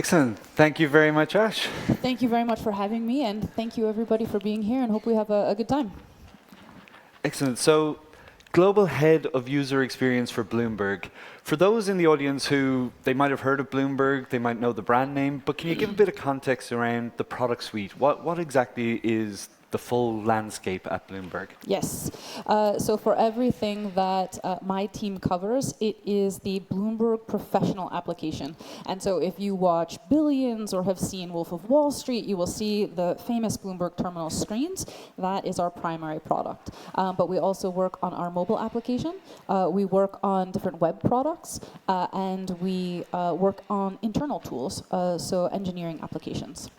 Excellent. Thank you very much, Ash. Thank you very much for having me, and thank you everybody for being here, and hope we have a good time. Excellent. So, Global Head of User Experience for Bloomberg. For those in the audience who, they might have heard of Bloomberg, they might know the brand name, but can you give a bit of context around the product suite? What exactly is the full landscape at Bloomberg? Yes. So for everything that my team covers, it is the Bloomberg professional application. And so if you watch Billions or have seen Wolf of Wall Street, you will see the famous Bloomberg terminal screens. That is our primary product. But we also work on our mobile application. We work on different web products. And we work on internal tools, so engineering applications.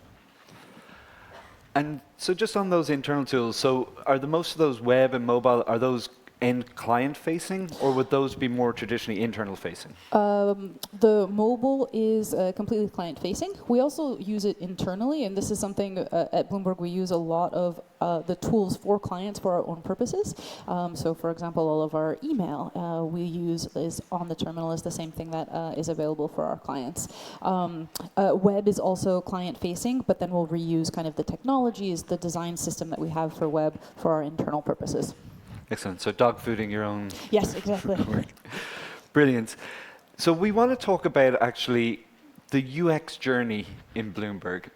And so just on those internal tools, so are the most of those web and mobile, are those end client facing, or would those be more traditionally internal facing? The mobile is completely client facing. We also use it internally, and this is something at Bloomberg we use a lot of the tools for clients for our own purposes. So for example, all of our email we use is on the terminal is the same thing that is available for our clients. Web is also client facing, but then we'll reuse kind of the technologies, the design system that we have for web for our internal purposes. Excellent. So dog fooding your own. Yes, exactly. Brilliant. So we want to talk about actually the UX journey in Bloomberg.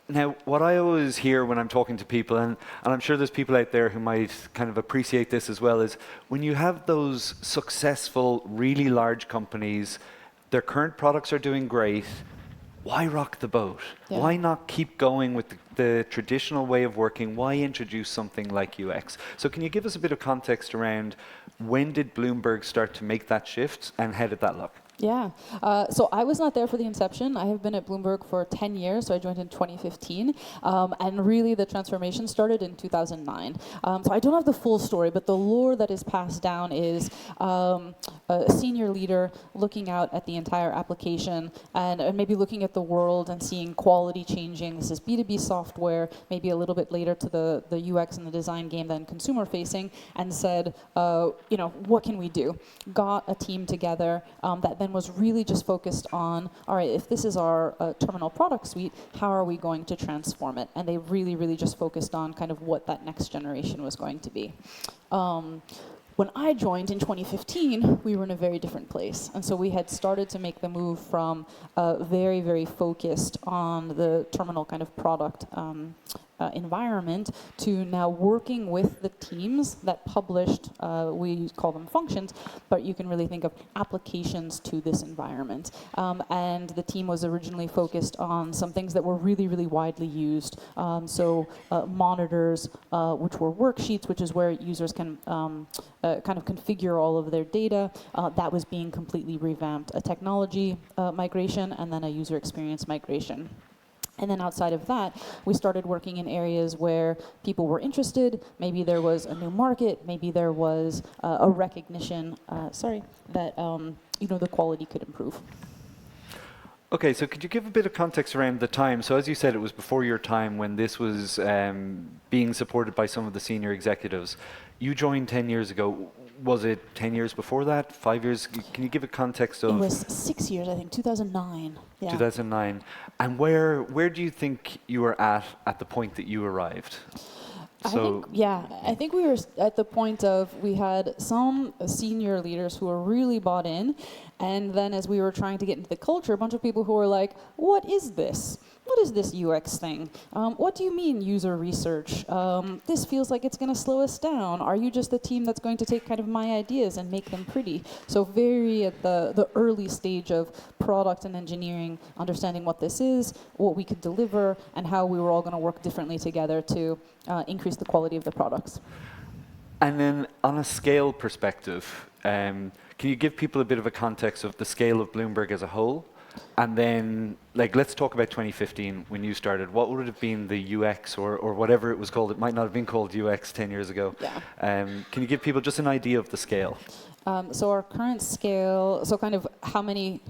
Now, what I always hear when I'm talking to people, and I'm sure there's people out there who might kind of appreciate this as well, is when you have those successful, really large companies, their current products are doing great, why rock the boat? Yeah. Why not keep going with the traditional way of working? Why introduce something like UX? So can you give us a bit of context around when did Bloomberg start to make that shift, and how did that look? Yeah, so I was not there for the inception. I have been at Bloomberg for 10 years, so I joined in 2015. And really the transformation started in 2009. So I don't have the full story, but the lore that is passed down is a senior leader looking out at the entire application and maybe looking at the world and seeing quality changing. This is B2B software, maybe a little bit later to the UX and the design game than consumer facing, and said, what can we do? Got a team together that then was really just focused on, all right, if this is our terminal product suite, how are we going to transform it? And they really, really just focused on kind of what that next generation was going to be. When I joined in 2015, we were in a very different place. And so we had started to make the move from very, very focused on the terminal kind of product environment to now working with the teams that published, we call them functions, but you can really think of applications to this environment. And the team was originally focused on some things that were really, really widely used. So monitors, which were worksheets, which is where users can kind of configure all of their data. That was being completely revamped. A technology migration and then a user experience migration. And then outside of that, we started working in areas where people were interested. Maybe there was a new market. Maybe there was a recognition, that the quality could improve. Okay, so could you give a bit of context around the time? So as you said, it was before your time when this was being supported by some of the senior executives. You joined 10 years ago. Was it 10 years before that? 5 years? Can you give a context of... It was 6 years, I think, 2009. Yeah. 2009. And where do you think you were at the point that you arrived? I think we were at the point of we had some senior leaders who were really bought in, and then as we were trying to get into the culture, a bunch of people who were like, what is this? What is this UX thing? What do you mean user research? This feels like it's going to slow us down. Are you just the team that's going to take kind of my ideas and make them pretty? So very at the early stage of product and engineering, understanding what this is, what we could deliver, and how we were all going to work differently together to increase the quality of the products. And then on a scale perspective, can you give people a bit of a context of the scale of Bloomberg as a whole? And then, let's talk about 2015 when you started. What would have been the UX or whatever it was called? It might not have been called UX 10 years ago. Yeah. Can you give people just an idea of the scale? So our current scale, so kind of how many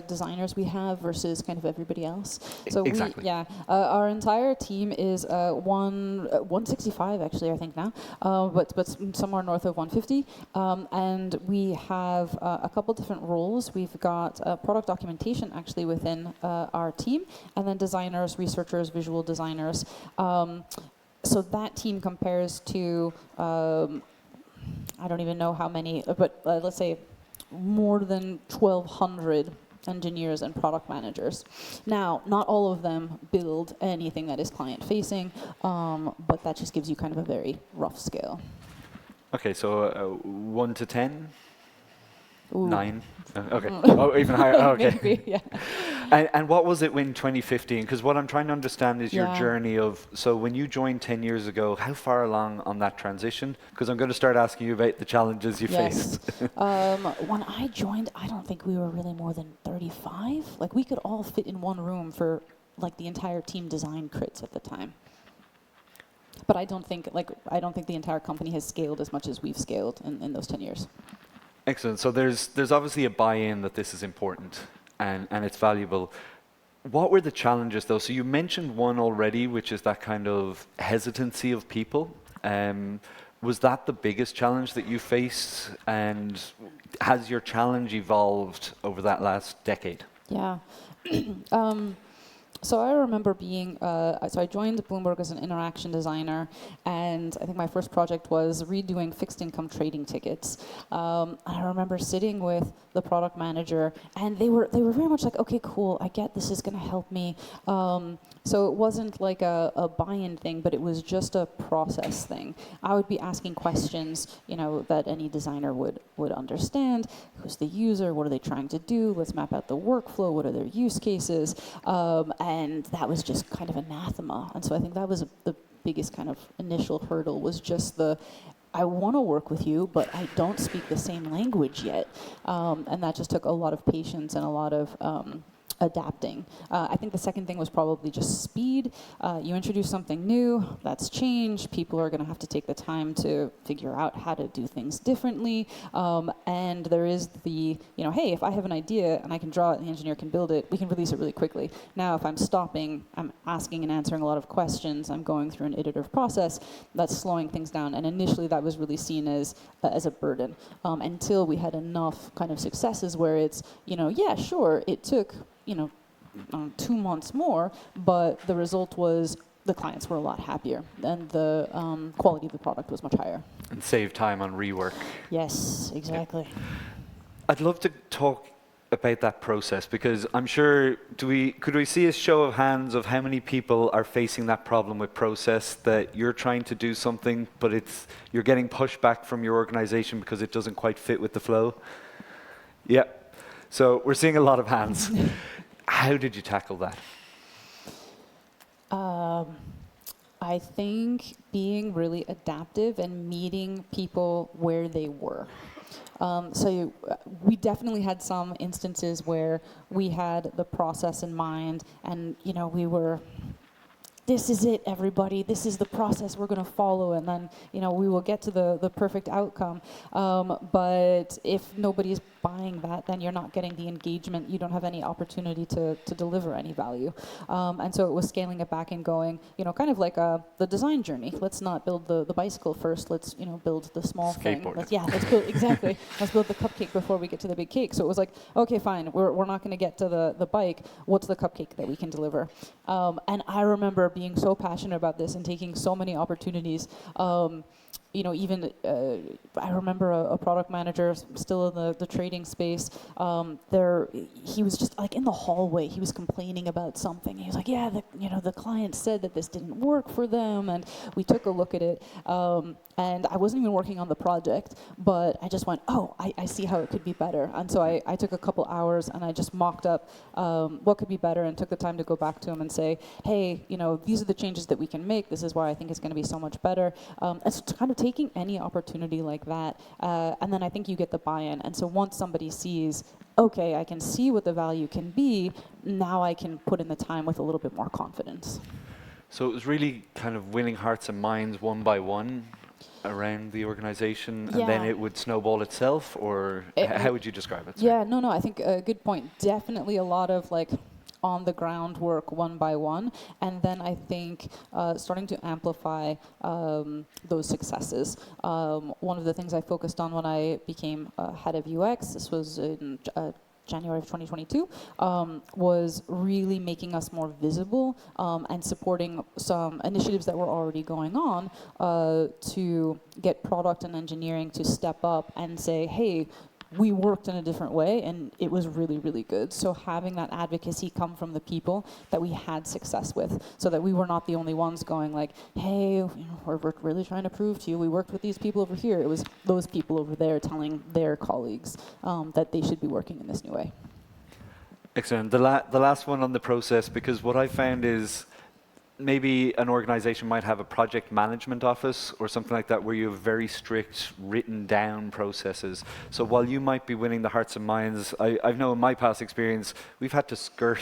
designers we have versus kind of everybody else. So Exactly. our entire team is 165 actually, I think now, but somewhere north of 150. And we have a couple different roles. We've got product documentation actually within our team, and then designers, researchers, visual designers. So that team compares to I don't even know how many, but let's say more than 1,200 engineers and product managers. Now, not all of them build anything that is client-facing, but that just gives you kind of a very rough scale. Okay, so 1 to 10? Ooh. 9? Okay. Oh, even higher. Oh, okay. Maybe, yeah. And what was it in 2015? Because what I'm trying to understand is your journey of, so when you joined 10 years ago, how far along on that transition? Because I'm going to start asking you about the challenges you faced. When I joined, I don't think we were really more than 35. Like, we could all fit in one room for like the entire team design crits at the time. But I don't think the entire company has scaled as much as we've scaled in those 10 years. Excellent. So there's obviously a buy-in that this is important and it's valuable. What were the challenges though? So you mentioned one already, which is that kind of hesitancy of people. Was that the biggest challenge that you faced? And has your challenge evolved over that last decade? Yeah. So I remember being, so I joined Bloomberg as an interaction designer, and I think my first project was redoing fixed income trading tickets. I remember sitting with the product manager, and they were very much like, okay, cool, I get this is going to help me. So it wasn't like a buy-in thing, but it was just a process thing. I would be asking questions, that any designer would understand. Who's the user? What are they trying to do? Let's map out the workflow. What are their use cases? And that was just kind of anathema. And so I think that was the biggest kind of initial hurdle, was just I want to work with you, but I don't speak the same language yet. And that just took a lot of patience and a lot of adapting. I think the second thing was probably just speed. You introduce something new, that's change. People are going to have to take the time to figure out how to do things differently. And there is the, hey, if I have an idea and I can draw it and the engineer can build it, we can release it really quickly. Now, if I'm stopping, I'm asking and answering a lot of questions, I'm going through an iterative process, that's slowing things down. And initially that was really seen as a burden, until we had enough kind of successes where it's, yeah, sure, it took 2 months more, but the result was the clients were a lot happier and the quality of the product was much higher. And save time on rework. Yes, exactly. Yeah. I'd love to talk about that process, because I'm sure, could we see a show of hands of how many people are facing that problem with process, that you're trying to do something, but you're getting pushback from your organization because it doesn't quite fit with the flow? Yeah. So we're seeing a lot of hands. How did you tackle that? I think being really adaptive and meeting people where they were. So we definitely had some instances where we had the process in mind, and we were, this is it, everybody. This is the process we're going to follow, and then we will get to the perfect outcome. But if nobody's buying that, then you're not getting the engagement. You don't have any opportunity to deliver any value. And so it was scaling it back and going, kind of like the design journey. Let's not build the bicycle first. Let's build the small thing. Let's build exactly. Let's build the cupcake before we get to the big cake. So it was like, okay, fine. We're not going to get to the bike. What's the cupcake that we can deliver? And I remember being so passionate about this and taking so many opportunities. I remember a product manager still in the trading space. He was just like in the hallway. He was complaining about something. He was like, "Yeah, the client said that this didn't work for them," and we took a look at it. And I wasn't even working on the project, but I just went, "Oh, I see how it could be better." And so I took a couple hours and I just mocked up what could be better, and took the time to go back to him and say, "Hey, these are the changes that we can make. This is why I think it's going to be so much better." It's kind of taking any opportunity like that, and then I think you get the buy-in. And so once somebody sees, okay, I can see what the value can be, now I can put in the time with a little bit more confidence. So it was really kind of winning hearts and minds one by one. around the organization, and then it would snowball itself, or how would you describe it? Yeah, no, I think a good point. Definitely a lot of like on the ground work one by one, and then I think starting to amplify those successes. One of the things I focused on when I became head of UX, this was in January of 2022, was really making us more visible and supporting some initiatives that were already going on to get product and engineering to step up and say, hey, we worked in a different way, and it was really, really good. So having that advocacy come from the people that we had success with, so that we were not the only ones going like, hey, we're really trying to prove to you, we worked with these people over here. It was those people over there telling their colleagues that they should be working in this new way. Excellent. The last one on the process, because what I found is maybe an organization might have a project management office or something like that where you have very strict written down processes. So while you might be winning the hearts and minds, I know in my past experience, we've had to skirt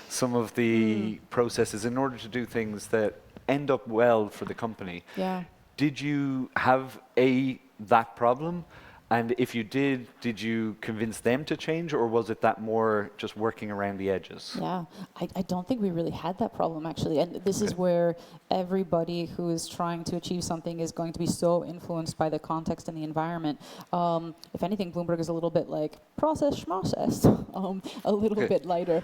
some of the processes in order to do things that end up well for the company. Yeah. Did you have that problem? And if you did you convince them to change, or was it that more just working around the edges? Yeah, I don't think we really had that problem, actually. And this is where everybody who is trying to achieve something is going to be so influenced by the context and the environment. If anything, Bloomberg is a little bit like process schmocess, a little bit lighter.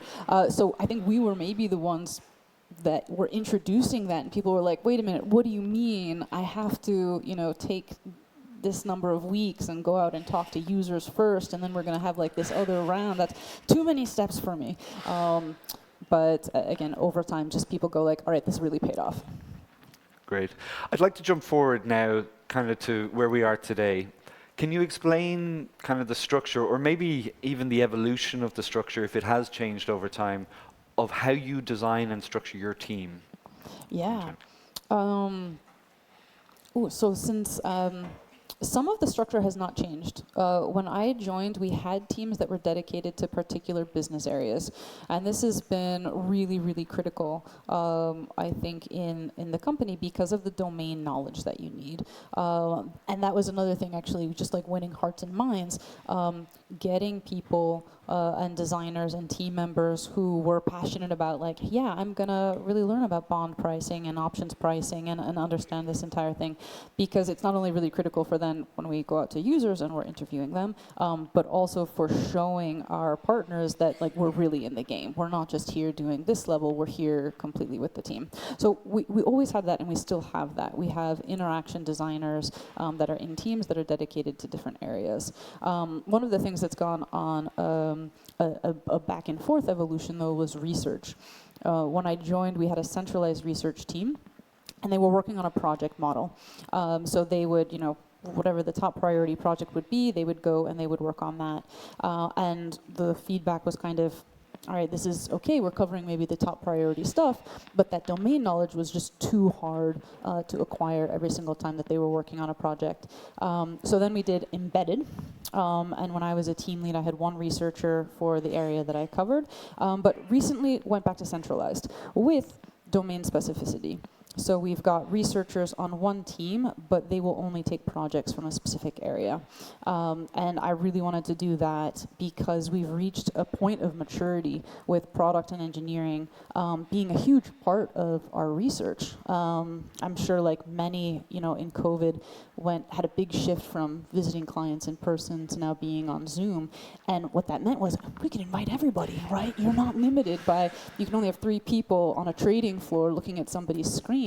So I think we were maybe the ones that were introducing that, and people were like, wait a minute, what do you mean I have to, take this number of weeks and go out and talk to users first, and then we're going to have like this other round? That's too many steps for me. But again, over time, just people go like, all right, this really paid off. Great. I'd like to jump forward now kind of to where we are today. Can you explain kind of the structure, or maybe even the evolution of the structure, if it has changed over time, of how you design and structure your team? Yeah. So since some of the structure has not changed. When I joined, we had teams that were dedicated to particular business areas. And this has been really, really critical, I think, in the company because of the domain knowledge that you need. And that was another thing, actually, just like winning hearts and minds, getting people and designers and team members who were passionate about like, yeah, I'm gonna really learn about bond pricing and options pricing and understand this entire thing, because it's not only really critical for them when we go out to users and we're interviewing them, but also for showing our partners that like we're really in the game. We're not just here doing this level, we're here completely with the team. So we always had that, and we still have that. We have interaction designers that are in teams that are dedicated to different areas. One of the things that's gone on a back and forth evolution, though, was research. When I joined, we had a centralized research team, and they were working on a project model. So they would, whatever the top priority project would be, they would go and they would work on that. And the feedback was kind of, all right, this is okay, we're covering maybe the top priority stuff, but that domain knowledge was just too hard to acquire every single time that they were working on a project. So then we did embedded, and when I was a team lead, I had one researcher for the area that I covered, but recently went back to centralized with domain specificity. So we've got researchers on one team, but they will only take projects from a specific area. And I really wanted to do that because we've reached a point of maturity with product and engineering being a huge part of our research. I'm sure like many, in COVID had a big shift from visiting clients in person to now being on Zoom. And what that meant was we can invite everybody, right? You're not limited by, you can only have 3 people on a trading floor looking at somebody's screen.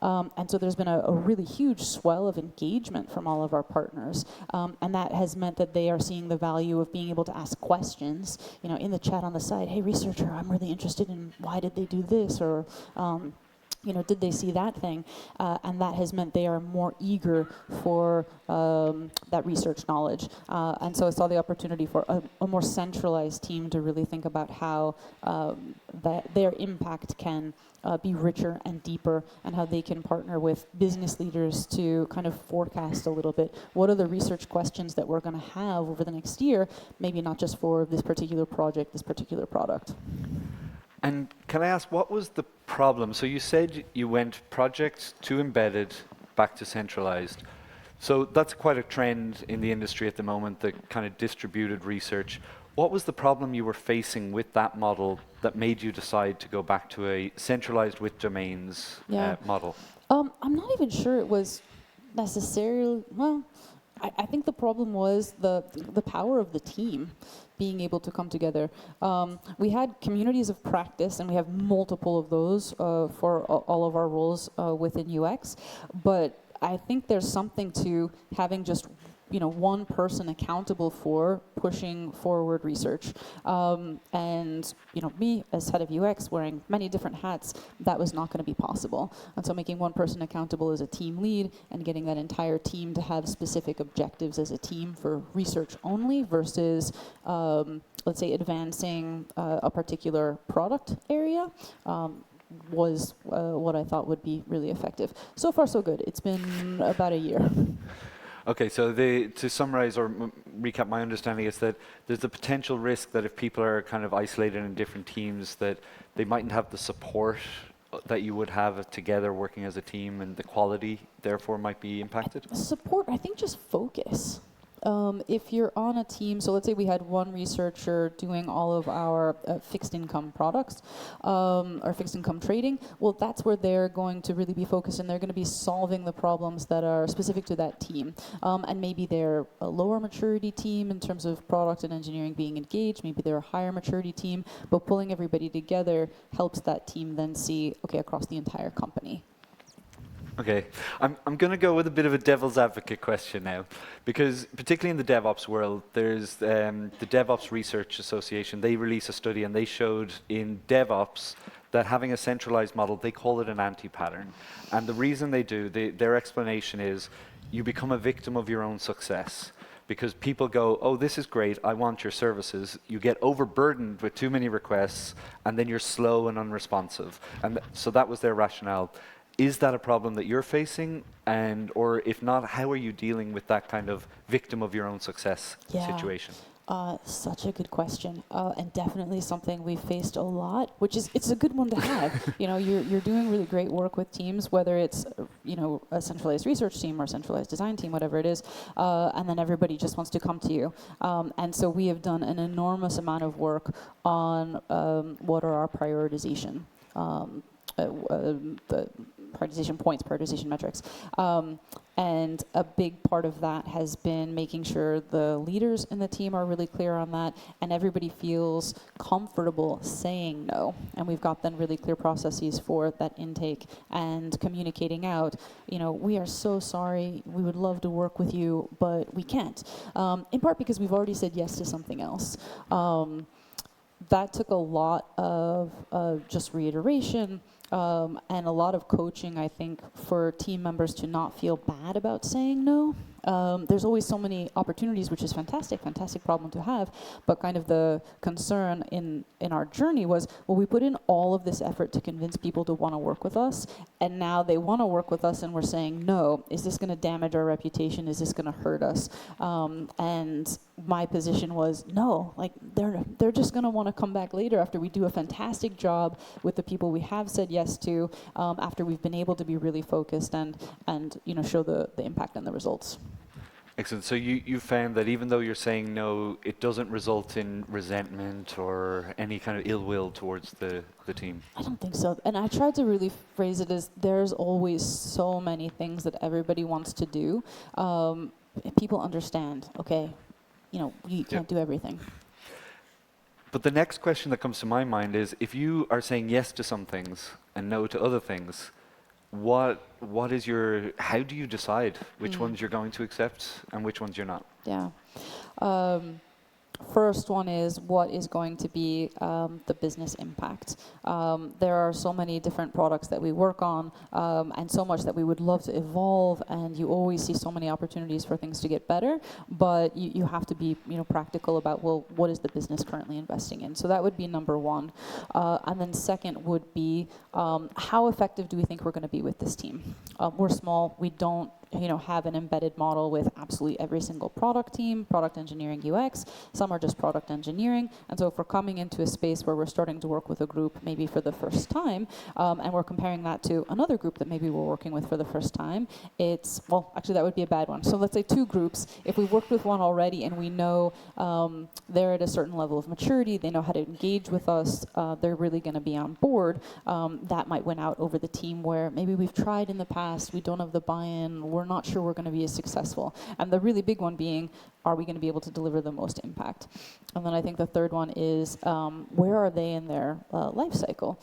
And so there's been a really huge swell of engagement from all of our partners. And that has meant that they are seeing the value of being able to ask questions, in the chat on the side, hey, researcher, I'm really interested in why did they do this? Or, did they see that thing? And that has meant they are more eager for that research knowledge. And so I saw the opportunity for a more centralized team to really think about how their impact can be richer and deeper, and how they can partner with business leaders to kind of forecast a little bit what are the research questions that we're going to have over the next year, maybe not just for this particular project, this particular product. And can I ask, what was the problem? So you said you went project to embedded, back to centralized. So that's quite a trend in the industry at the moment, the kind of distributed research. What was the problem you were facing with that model that made you decide to go back to a centralized with domains model? I'm not even sure it was necessarily, well, I think the problem was the power of the team being able to come together. We had communities of practice, and we have multiple of those for all of our roles within UX, but I think there's something to having just one person accountable for pushing forward research. And me as head of UX wearing many different hats, that was not going to be possible. And so making one person accountable as a team lead and getting that entire team to have specific objectives as a team for research only versus let's say advancing a particular product area was what I thought would be really effective. So far, so good. It's been about a year. Okay, so to summarize or recap, my understanding is that there's the potential risk that if people are kind of isolated in different teams, that they mightn't have the support that you would have together working as a team, and the quality therefore might be impacted? Support, I think just focus. If you're on a team, so let's say we had one researcher doing all of our fixed income products or fixed income trading, well, that's where they're going to really be focused, and they're going to be solving the problems that are specific to that team. And maybe they're a lower maturity team in terms of product and engineering being engaged, maybe they're a higher maturity team, but pulling everybody together helps that team then see, okay, across the entire company. Okay, I'm going to go with a bit of a devil's advocate question now, because particularly in the DevOps world, there's the DevOps Research Association. They released a study and they showed in DevOps that having a centralized model, they call it an anti-pattern. And the reason they do, their explanation is you become a victim of your own success. Because people go, oh, this is great, I want your services. You get overburdened with too many requests, and then you're slow and unresponsive. And so that was their rationale. Is that a problem that you're facing? And or if not, how are you dealing with that kind of victim of your own success situation? Such a good question, and definitely something we've faced a lot, which is, it's a good one to have. You're doing really great work with teams, whether it's a centralized research team or a centralized design team, whatever it is, and then everybody just wants to come to you. And so we have done an enormous amount of work on what are our prioritization. The prioritization points, prioritization metrics. And a big part of that has been making sure the leaders in the team are really clear on that, and everybody feels comfortable saying no. And we've got then really clear processes for that intake and communicating out, we are so sorry, we would love to work with you, but we can't. In part because we've already said yes to something else. That took a lot of just reiteration, and a lot of coaching, I think, for team members to not feel bad about saying no. There's always so many opportunities, which is fantastic problem to have, but kind of the concern in our journey was, well, we put in all of this effort to convince people to want to work with us, and now they want to work with us and we're saying no. Is this going to damage our reputation? Is this going to hurt us? And my position was, no, like they're just going to want to come back later after we do a fantastic job with the people we have said yes to, after we've been able to be really focused and show the impact and the results. Excellent. So you found that even though you're saying no, it doesn't result in resentment or any kind of ill will towards the team? I don't think so. And I tried to really phrase it as there's always so many things that everybody wants to do. People understand, okay, you can't do everything. But the next question that comes to my mind is, if you are saying yes to some things and no to other things, what is how do you decide which ones you're going to accept and which ones you're not? Yeah. First one is, what is going to be the business impact? There are so many different products that we work on, and so much that we would love to evolve, and you always see so many opportunities for things to get better, but you have to be practical about, well, what is the business currently investing in? So that would be number one. And then second would be, how effective do we think we're going to be with this team? We're small. We don't have an embedded model with absolutely every single product team, product engineering, UX. Some are just product engineering. And so if we're coming into a space where we're starting to work with a group maybe for the first time, and we're comparing that to another group that maybe we're working with for the first time, actually that would be a bad one. So let's say two groups. If we worked with one already and we know they're at a certain level of maturity, they know how to engage with us, they're really going to be on board, that might win out over the team where maybe we've tried in the past, we don't have the buy-in, we're not sure we're going to be as successful. And the really big one being, are we going to be able to deliver the most impact? And then I think the third one is, where are they in their life cycle?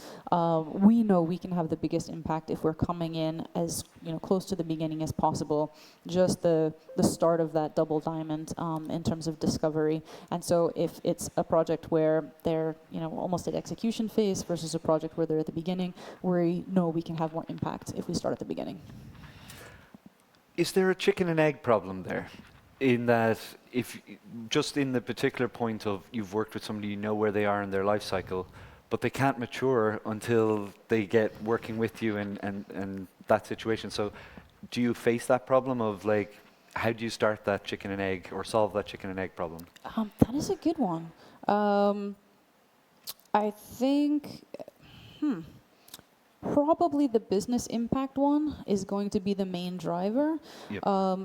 We know we can have the biggest impact if we're coming in as close to the beginning as possible, just the start of that double diamond in terms of discovery. And so if it's a project where they're almost at execution phase versus a project where they're at the beginning, we know we can have more impact if we start at the beginning. Is there a chicken and egg problem there? In that, if just in the particular point of you've worked with somebody, you know where they are in their life cycle, but they can't mature until they get working with you and that situation. So do you face that problem of like, how do you start that chicken and egg or solve that chicken and egg problem? That is a good one. I think, probably the business impact one is going to be the main driver. Yep.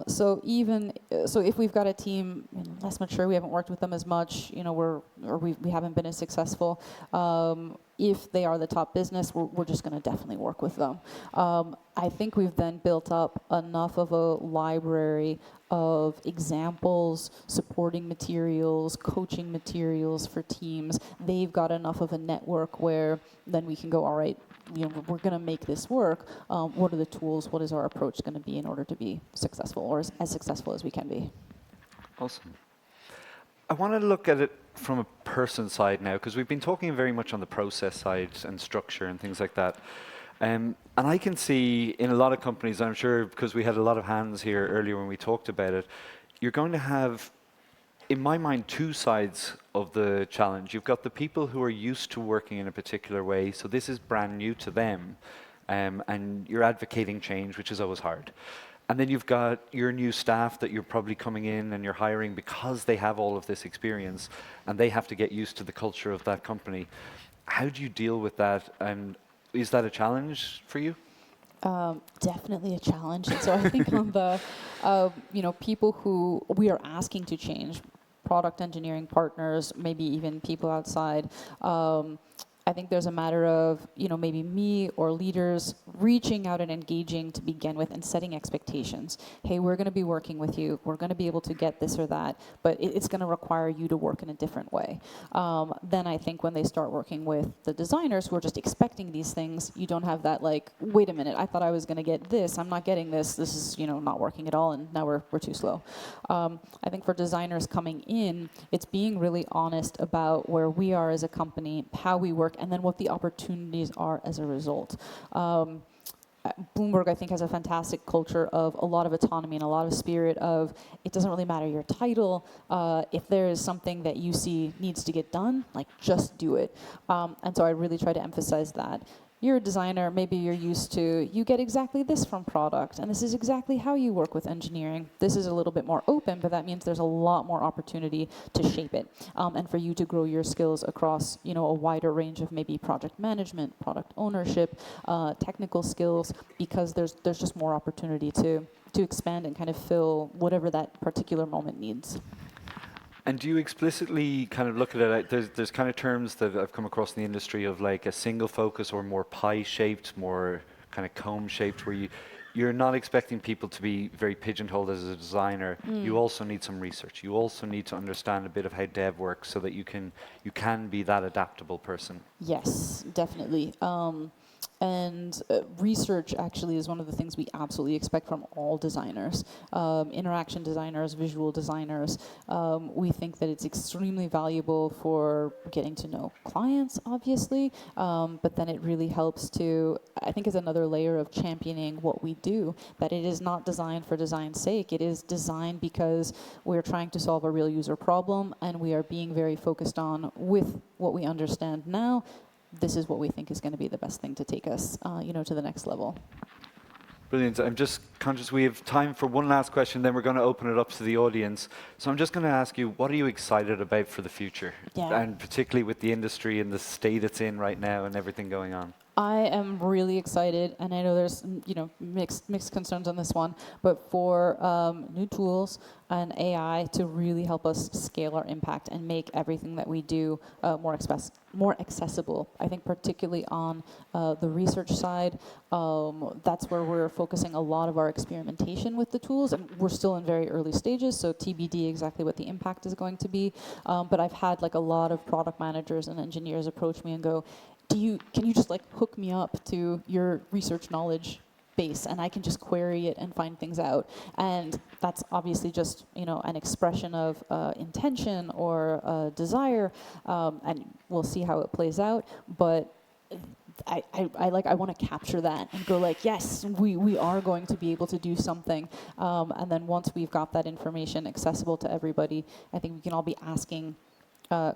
So if we've got a team less mature, we haven't worked with them as much, we haven't been as successful. If they are the top business, we're just going to definitely work with them. I think we've then built up enough of a library of examples, supporting materials, coaching materials for teams. They've got enough of a network where then we can go, all right, we're going to make this work. What are the tools? What is our approach going to be in order to be successful, or as successful as we can be? Awesome. I want to look at it from a person side now, because we've been talking very much on the process side and structure and things like that. And I can see in a lot of companies, I'm sure because we had a lot of hands here earlier when we talked about it, you're going to have, in my mind, two sides of the challenge. You've got the people who are used to working in a particular way, so this is brand new to them, and you're advocating change, which is always hard. And then you've got your new staff that you're probably coming in and you're hiring because they have all of this experience and they have to get used to the culture of that company. How do you deal with that? And is that a challenge for you? Definitely a challenge. And so I think on the, people who we are asking to change, product engineering partners, maybe even people outside, I think there's a matter of, maybe me or leaders reaching out and engaging to begin with and setting expectations. Hey, we're going to be working with you. We're going to be able to get this or that, but it's going to require you to work in a different way. Then I think when they start working with the designers who are just expecting these things, you don't have that like, wait a minute, I thought I was going to get this. I'm not getting this. This is, not working at all, and now we're too slow. I think for designers coming in, it's being really honest about where we are as a company, how we work, and then what the opportunities are as a result. Bloomberg, I think, has a fantastic culture of a lot of autonomy and a lot of spirit of, it doesn't really matter your title. If there is something that you see needs to get done, like, just do it. And so I really try to emphasize that. You're a designer, maybe you're used to, you get exactly this from product, and this is exactly how you work with engineering. This is a little bit more open, but that means there's a lot more opportunity to shape it, and for you to grow your skills across, a wider range of maybe project management, product ownership, technical skills, because there's just more opportunity to expand and kind of fill whatever that particular moment needs. And do you explicitly kind of look at it, there's kind of terms that I've come across in the industry of like a single focus or more pie-shaped, more kind of comb-shaped, where you're not expecting people to be very pigeonholed as a designer. You also need some research. You also need to understand a bit of how dev works so that you can be that adaptable person. Yes, definitely. And research actually is one of the things we absolutely expect from all designers. Interaction designers, visual designers. We think that it's extremely valuable for getting to know clients, obviously, but then it really helps to, I think, is another layer of championing what we do, that it is not designed for design's sake. It is designed because we're trying to solve a real user problem, and we are being very focused on, with what we understand now, this is what we think is going to be the best thing to take us, to the next level. Brilliant. I'm just conscious we have time for one last question, then we're going to open it up to the audience. So I'm just going to ask you, what are you excited about for the future? Yeah. And particularly with the industry and the state it's in right now and everything going on. I am really excited, and I know there's mixed concerns on this one, but for new tools and AI to really help us scale our impact and make everything that we do more accessible. I think particularly on the research side, that's where we're focusing a lot of our experimentation with the tools, and we're still in very early stages, so TBD exactly what the impact is going to be. But I've had like a lot of product managers and engineers approach me and go, can you just like hook me up to your research knowledge base and I can just query it and find things out? And that's obviously just an expression of intention or desire, and we'll see how it plays out. But I want to capture that and go like, yes, we are going to be able to do something. And then once we've got that information accessible to everybody, I think we can all be asking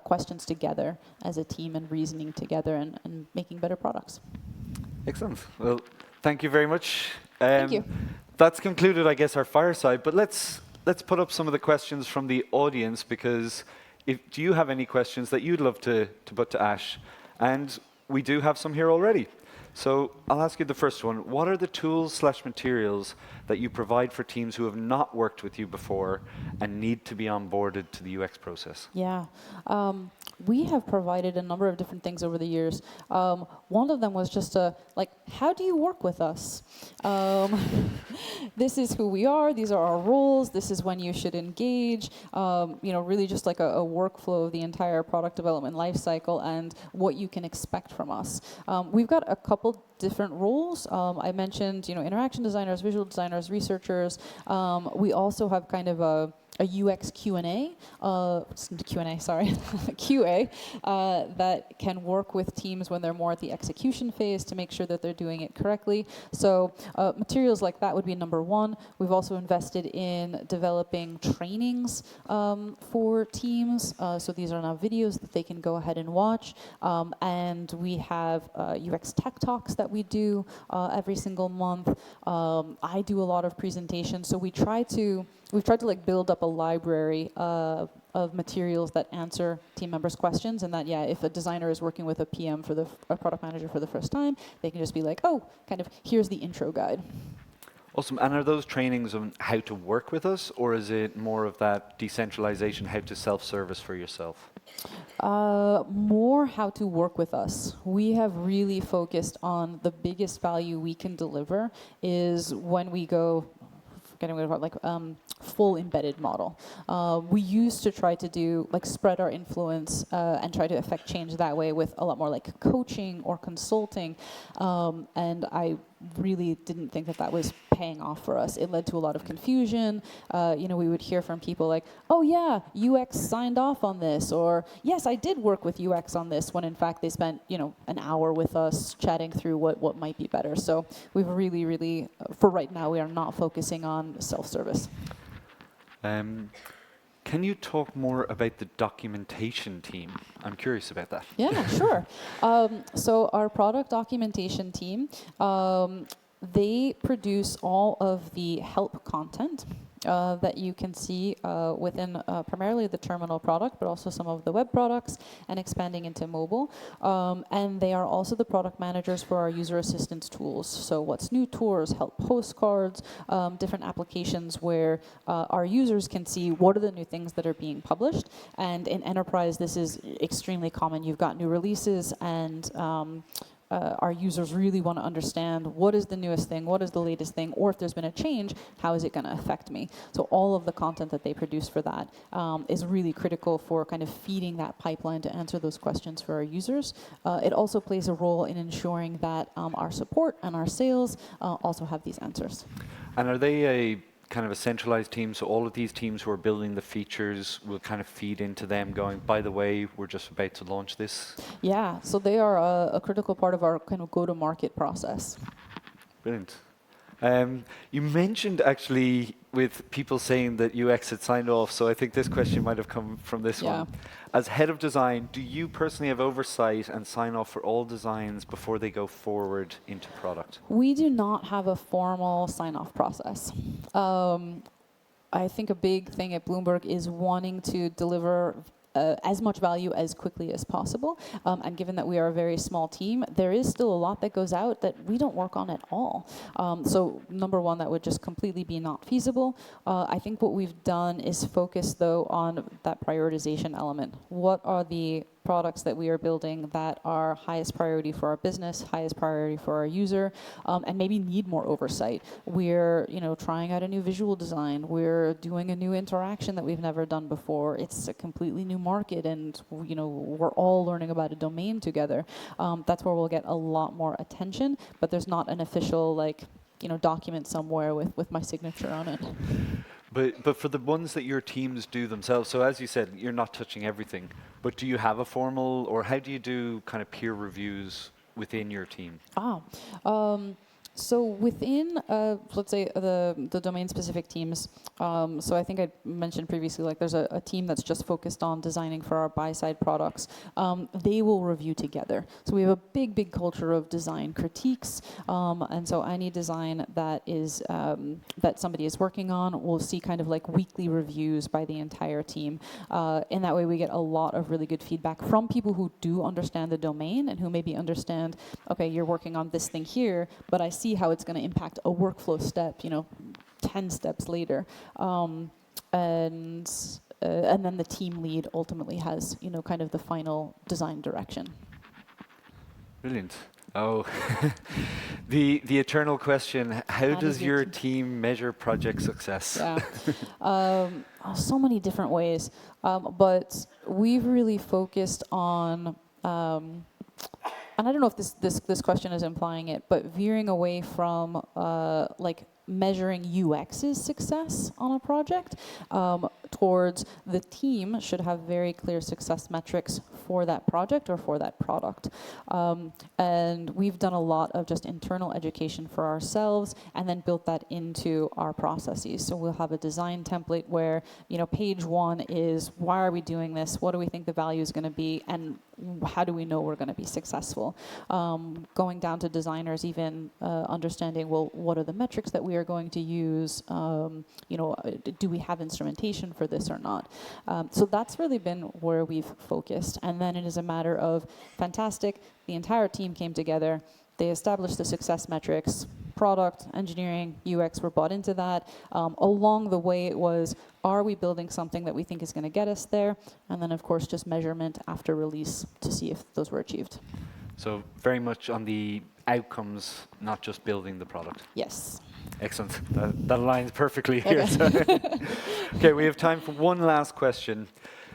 questions together as a team and reasoning together and making better products. Excellent. Well, thank you very much. Thank you. That's concluded, I guess, our fireside. But let's put up some of the questions from the audience, because do you have any questions that you'd love to put to Ash? And we do have some here already. So I'll ask you the first one. What are the tools/materials that you provide for teams who have not worked with you before and need to be onboarded to the UX process? Yeah. We have provided a number of different things over the years. One of them was just how do you work with us? This is who we are. These are our roles. This is when you should engage. Really just like a workflow of the entire product development lifecycle and what you can expect from us. We've got a couple different roles. I mentioned, interaction designers, visual designers, researchers. We also have kind of a UX Q&A, QA, that can work with teams when they're more at the execution phase to make sure that they're doing it correctly. So materials like that would be number one. We've also invested in developing trainings for teams. So these are now videos that they can go ahead and watch. And we have UX Tech Talks that we do every single month. I do a lot of presentations, so we've tried to build up a library of materials that answer team members' questions, and that, if a designer is working with a PM a product manager for the first time, they can just be like, oh, kind of, here's the intro guide. Awesome. And are those trainings on how to work with us, or is it more of that decentralization, how to self-service for yourself? More how to work with us. We have really focused on the biggest value we can deliver is when we go full embedded model. We used to try to do spread our influence and try to affect change that way with a lot more like coaching or consulting, and I really didn't think that was paying off for us. It led to a lot of confusion. We would hear from people like, oh yeah, UX signed off on this, or yes, I did work with UX on this, when in fact they spent an hour with us chatting through what might be better. So we've really, for right now, we are not focusing on self-service. Can you talk more about the documentation team? I'm curious about that. Yeah, sure. So our product documentation team, they produce all of the help content that you can see within primarily the terminal product, but also some of the web products and expanding into mobile. And they are also the product managers for our user assistance tools. So what's new tours, help postcards, different applications where our users can see what are the new things that are being published. And in enterprise, this is extremely common. You've got new releases, and our users really want to understand what is the newest thing, what is the latest thing, or if there's been a change, how is it going to affect me? So all of the content that they produce for that is really critical for kind of feeding that pipeline to answer those questions for our users. It also plays a role in ensuring that our support and our sales also have these answers. And are they a kind of a centralized team, so all of these teams who are building the features will kind of feed into them going, by the way, we're just about to launch this? Yeah, so they are a critical part of our kind of go-to-market process. Brilliant. You mentioned actually with people saying that UX had signed off, so I think this question might have come from this one. As head of design, do you personally have oversight and sign off for all designs before they go forward into product? We do not have a formal sign-off process. I think a big thing at Bloomberg is wanting to deliver as much value as quickly as possible. And given that we are a very small team, there is still a lot that goes out that we don't work on at all. So number one, that would just completely be not feasible. I think what we've done is focus, though, on that prioritization element. What are the products that we are building that are highest priority for our business, highest priority for our user, and maybe need more oversight? We're, trying out a new visual design. We're doing a new interaction that we've never done before. It's a completely new market, and we're all learning about a domain together. That's where we'll get a lot more attention, but there's not an official document somewhere with my signature on it. But for the ones that your teams do themselves, so as you said, you're not touching everything, but do you have a formal, or how do you do kind of peer reviews within your team? So within, let's say, the domain-specific teams, so I think I mentioned previously, there's a team that's just focused on designing for our buy-side products. They will review together. So we have a big culture of design critiques, and so any design that is that somebody is working on, we'll see kind of weekly reviews by the entire team. In that way, we get a lot of really good feedback from people who do understand the domain and who maybe understand, okay, you're working on this thing here, but I see how it's going to impact a workflow step, 10 steps later. And then the team lead ultimately has, kind of the final design direction. Brilliant. Oh, the eternal question, how does your team measure project success? So many different ways. But we've really focused on... and I don't know if this question is implying it, but veering away from measuring UX's success on a project towards the team should have very clear success metrics for that project or for that product. And we've done a lot of just internal education for ourselves and then built that into our processes. So we'll have a design template where, page one is, why are we doing this? What do we think the value is going to be? And how do we know we're going to be successful? Going down to designers, even understanding, well, what are the metrics that we are going to use? Do we have instrumentation for this or not? So that's really been where we've focused. And then it is a matter of, fantastic, the entire team came together, they established the success metrics, product, engineering, UX were bought into that. Along the way it was, are we building something that we think is going to get us there? And then of course just measurement after release to see if those were achieved. So very much on the outcomes, not just building the product. Yes. Excellent. That aligns perfectly here. Okay. Okay, we have time for one last question.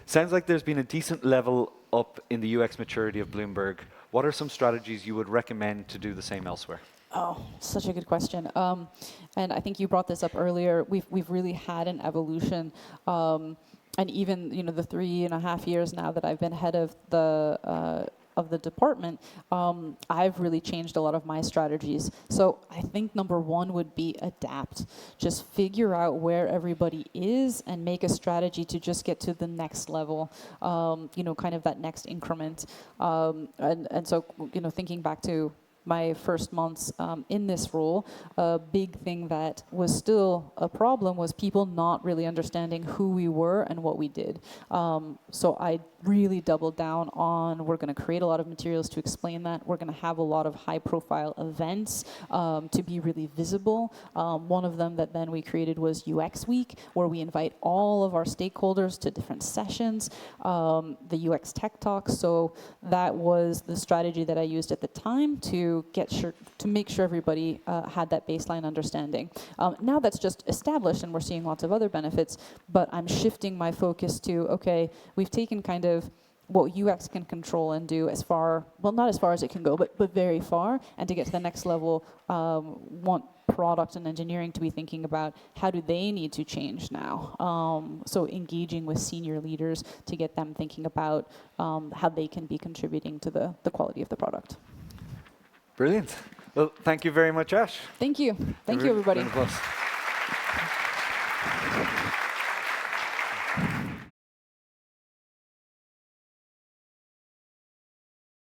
Sounds like there's been a decent level up in the UX maturity of Bloomberg. What are some strategies you would recommend to do the same elsewhere? Oh, such a good question. And I think you brought this up earlier. We've really had an evolution. And even the 3.5 years now that I've been head of the department, I've really changed a lot of my strategies. So I think number one would be adapt. Just figure out where everybody is and make a strategy to just get to the next level, kind of that next increment. And so, thinking back to my first months in this role, a big thing that was still a problem was people not really understanding who we were and what we did. So I really doubled down on, we're going to create a lot of materials to explain that. We're going to have a lot of high-profile events to be really visible. One of them that then we created was UX Week, where we invite all of our stakeholders to different sessions, the UX Tech Talks. So that was the strategy that I used at the time to make sure everybody had that baseline understanding. Now that's just established, and we're seeing lots of other benefits, but I'm shifting my focus to, okay, we've taken kind of what UX can control and do as far, well, not as far as it can go, but very far, and to get to the next level, want product and engineering to be thinking about how do they need to change now. So engaging with senior leaders to get them thinking about how they can be contributing to the quality of the product. Brilliant. Well, thank you very much, Ash. Thank you. Thank you, everybody.